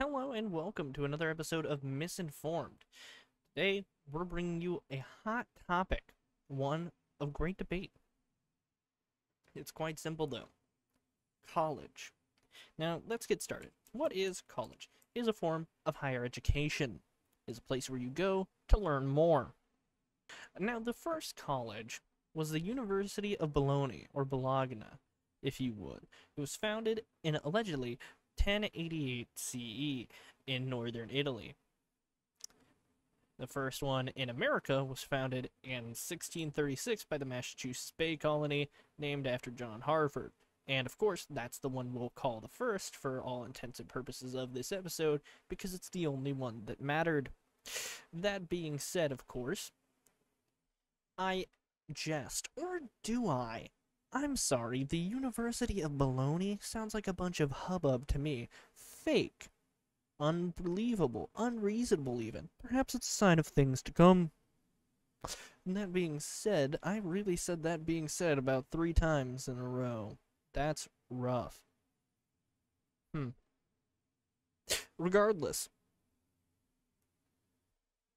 Hello and welcome to another episode of Misinformed. Today, we're bringing you a hot topic, one of great debate. It's quite simple though. College. Now, let's get started. What is college? It is a form of higher education. It is a place where you go to learn more. Now, the first college was the University of Bologna, or Bologna, if you would. It was founded in allegedly 1088 CE in northern Italy. The first one in America was founded in 1636 by the Massachusetts Bay Colony, named after John Harvard. And of course, that's the one we'll call the first for all intents and purposes of this episode, because it's the only one that mattered. That being said, of course, I jest, or do I? I'm sorry, the University of Bologna sounds like a bunch of hubbub to me. Fake. Unbelievable. Unreasonable, even. Perhaps it's a sign of things to come. And that being said, I really said that being said about 3 times in a row. That's rough. Regardless,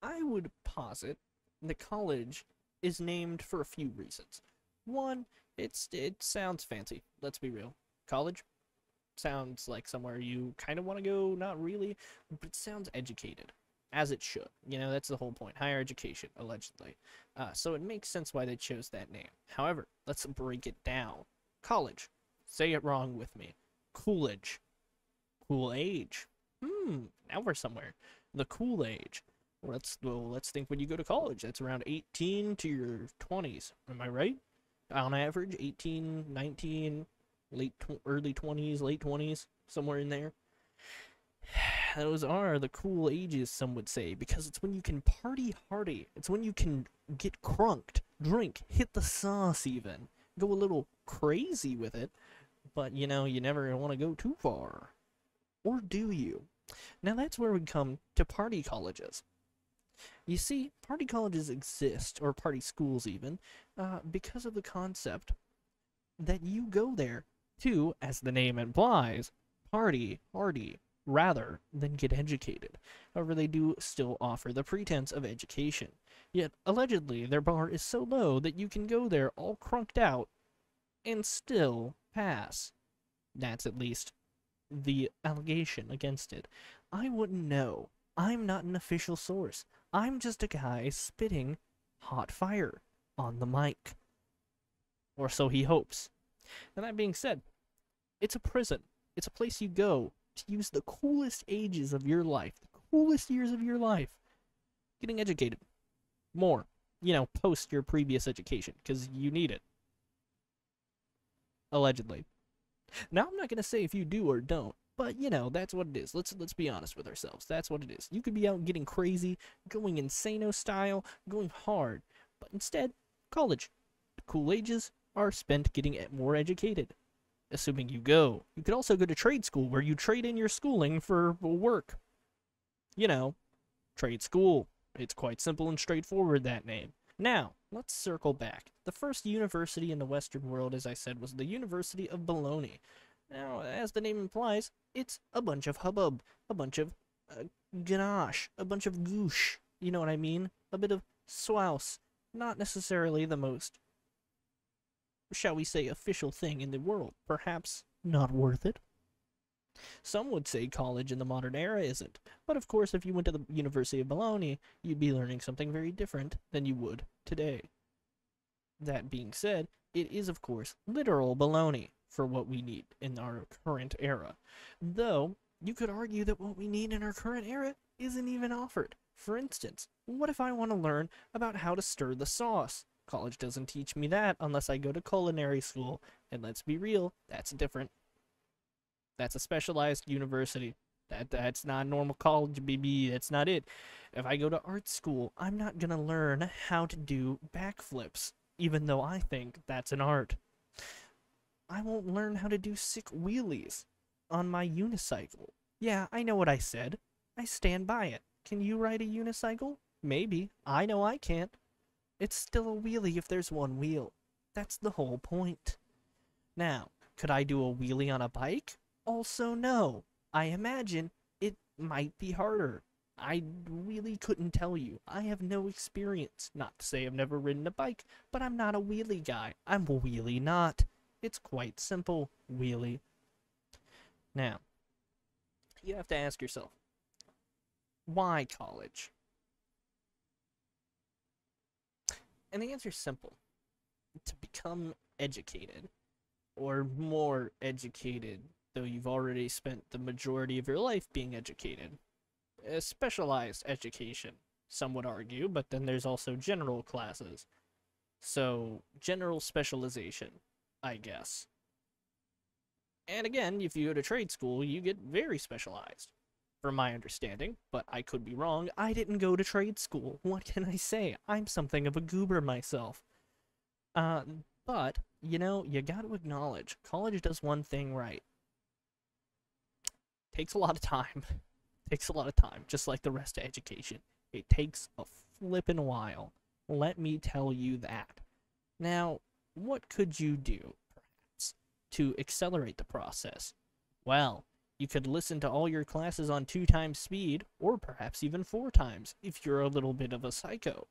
I would posit the college is named for a few reasons. One, it sounds fancy. Let's be real. College sounds like somewhere you kind of want to go, not really, but it sounds educated, as it should. You know, that's the whole point. Higher education, allegedly. So it makes sense why they chose that name. However, let's break it down. College. Say it wrong with me. Coolidge. Cool age. Now we're somewhere. The cool age. Let's think when you go to college. That's around 18 to your 20s. Am I right? On average, 18, 19, early 20s, late 20s, somewhere in there. Those are the cool ages, some would say, because it's when you can party hardy. It's when you can get crunked, drink, hit the sauce even, go a little crazy with it, but you know, you never want to go too far. Or do you? Now that's where we come to party colleges. You see, party colleges exist, or party schools even, because of the concept that you go there to, as the name implies, party hardy, rather than get educated. However, they do still offer the pretense of education. Yet, allegedly, their bar is so low that you can go there all crunked out and still pass. That's at least the allegation against it. I wouldn't know. I'm not an official source. I'm just a guy spitting hot fire on the mic. Or so he hopes. And that being said, it's a prison. It's a place you go to use the coolest ages of your life, the coolest years of your life, getting educated. More. You know, post your previous education, because you need it. Allegedly. Now, I'm not going to say if you do or don't, but, you know, that's what it is. Let's be honest with ourselves. That's what it is. You could be out getting crazy, going insano style, going hard. But instead, college. The cool ages are spent getting more educated. Assuming you go. You could also go to trade school, where you trade in your schooling for work. You know, trade school. It's quite simple and straightforward, that name. Now, let's circle back. The first university in the Western world, as I said, was the University of Bologna. Now, as the name implies, it's a bunch of hubbub, a bunch of ganache, a bunch of goosh. You know what I mean? A bit of swouse. Not necessarily the most, shall we say, official thing in the world. Perhaps not worth it. Some would say college in the modern era isn't. But of course, if you went to the University of Bologna, you'd be learning something very different than you would today. That being said, it is, of course, literal baloney for what we need in our current era. Though, you could argue that what we need in our current era isn't even offered. For instance, what if I want to learn about how to stir the sauce? College doesn't teach me that unless I go to culinary school, and let's be real, that's different. That's a specialized university. That's not normal college, baby. That's not it. If I go to art school, I'm not gonna learn how to do backflips, even though I think that's an art. I won't learn how to do sick wheelies on my unicycle. Yeah, I know what I said. I stand by it. Can you ride a unicycle? Maybe. I know I can't. It's still a wheelie if there's one wheel. That's the whole point. Now, could I do a wheelie on a bike? Also no. I imagine it might be harder. I really couldn't tell you. I have no experience. Not to say I've never ridden a bike, but I'm not a wheelie guy. I'm a wheelie not. It's quite simple, wheelie. Now, you have to ask yourself, why college? And the answer is simple. To become educated, or more educated, though you've already spent the majority of your life being educated. A specialized education, some would argue, but then there's also general classes. So, general specialization, I guess. And again, if you go to trade school, you get very specialized, from my understanding, but I could be wrong. I didn't go to trade school. What can I say? I'm something of a goober myself. Uh, but, you gotta acknowledge, college does one thing right. Takes a lot of time. Takes a lot of time, just like the rest of education. It takes a flippin' while. Let me tell you that. Now, what could you do, perhaps, to accelerate the process? Well, you could listen to all your classes on 2 times speed, or perhaps even 4 times, if you're a little bit of a psycho,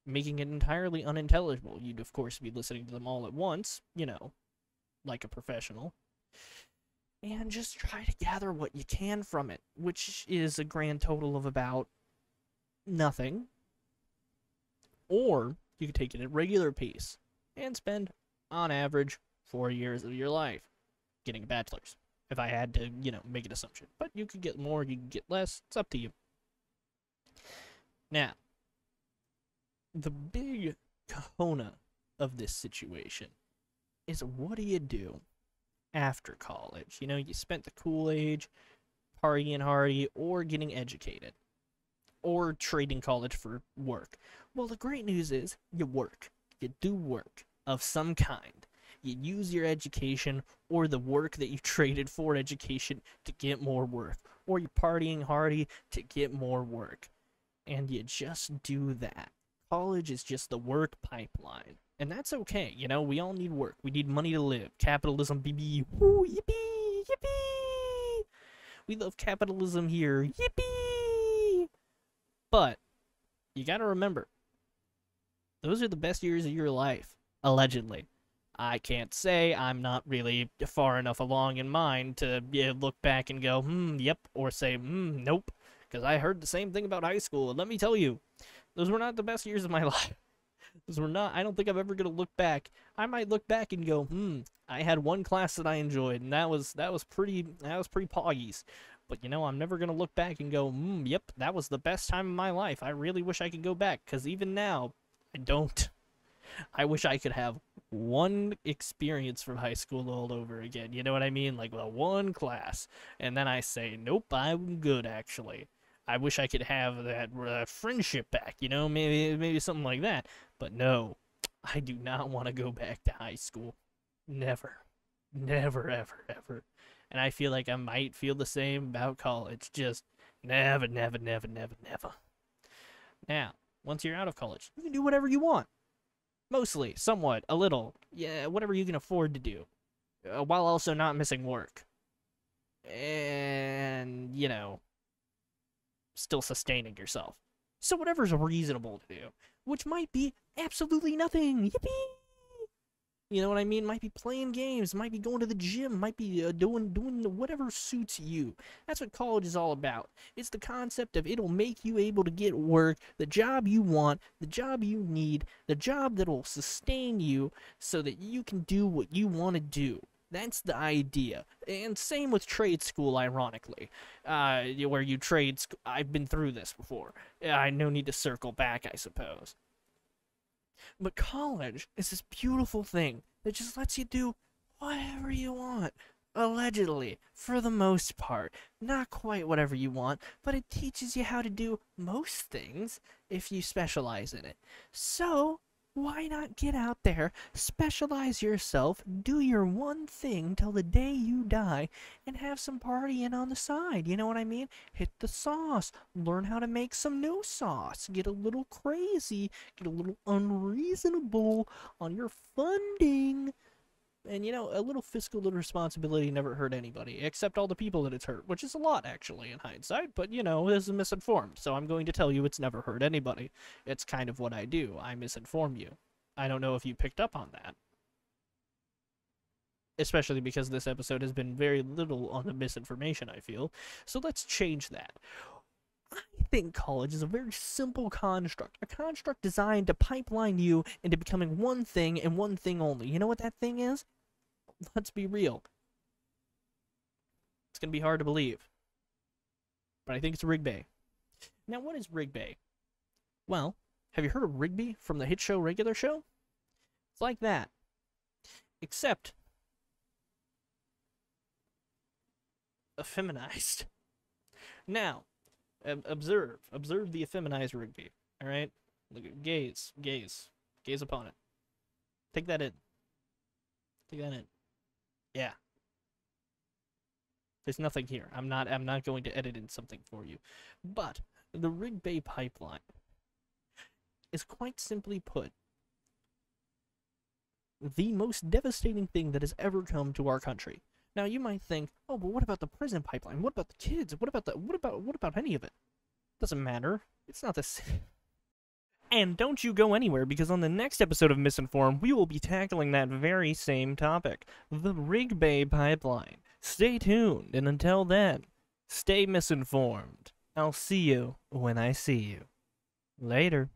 making it entirely unintelligible. You'd, of course, be listening to them all at once, like a professional, and just try to gather what you can from it, which is a grand total of about nothing. Or you could take it at regular pace and spend, on average, 4 years of your life getting a bachelor's. If I had to, make an assumption. But you could get more, you could get less. It's up to you. Now, the big kahuna of this situation is, what do you do after college? You spent the cool age partying hardy or getting educated or trading college for work. Well, the great news is you work. You do work of some kind. You use your education or the work that you traded for education to get more work, or you're partying hardy to get more work. And you just do that. College is just the work pipeline. And that's okay. We all need work. We need money to live. Capitalism, BB. Woo, yippee, yippee. We love capitalism here. Yippee. But you gotta remember, those are the best years of your life, allegedly. I can't say. I'm not really far enough along in mine to look back and go, yep, or say, nope, because I heard the same thing about high school, and let me tell you, those were not the best years of my life. Those were not. I don't think I'm ever gonna look back. I might look back and go, I had one class that I enjoyed, and that was pretty poggies. But I'm never gonna look back and go, yep, that was the best time of my life. I really wish I could go back, because even now, I don't. I wish I could have one experience from high school all over again. You know what I mean? Like, one class. And then I say, nope, I'm good, actually. I wish I could have that friendship back, maybe something like that. But no, I do not want to go back to high school. Never. Never, ever, ever. And I feel like I might feel the same about college. Just never, never, never, never, never. Now, once you're out of college, you can do whatever you want. Mostly, somewhat, a little. Yeah, whatever you can afford to do. While also not missing work. And, still sustaining yourself. So whatever's reasonable to do. Which might be absolutely nothing. Yippee! You know what I mean? Might be playing games, might be going to the gym, might be doing whatever suits you. That's what college is all about. It's the concept of it'll make you able to get work, the job you want, the job you need, the job that'll sustain you so that you can do what you want to do. That's the idea. And same with trade school, ironically. Where you trade I've been through this before. No need to circle back, I suppose. But college is this beautiful thing that just lets you do whatever you want. Allegedly, for the most part. Not quite whatever you want, but it teaches you how to do most things if you specialize in it. So, why not get out there, specialize yourself, do your one thing till the day you die, and have some partying on the side, you know what I mean? Hit the sauce, learn how to make some new sauce, get a little crazy, get a little unreasonable on your funding. And you know, a little fiscal responsibility never hurt anybody, except all the people that it's hurt, which is a lot actually in hindsight, but you know, this is misinformed, so I'm going to tell you it's never hurt anybody. It's kind of what I do. I misinform you. I don't know if you picked up on that. Especially because this episode has been very little on the misinformation, I feel. So let's change that. I think college is a very simple construct. A construct designed to pipeline you into becoming one thing and one thing only. You know what that thing is? Let's be real. It's going to be hard to believe. But I think it's Rig-Bay. Now, what is Rig-Bay? Well, have you heard of Rigby from the hit show Regular Show? It's like that. Except effeminized. Now, observe the effeminized Rigby. All right, look at gaze upon it. Take that in. Yeah. There's nothing here. I'm not going to edit in something for you, but the Rig-Bay pipeline is quite simply put the most devastating thing that has ever come to our country. Now you might think, oh, but what about the prison pipeline? What about the kids? What about any of it? Doesn't matter. It's not the same. And don't you go anywhere, because on the next episode of Misinformed, we will be tackling that very same topic, the Rig-Bay pipeline. Stay tuned, and until then, stay misinformed. I'll see you when I see you. Later.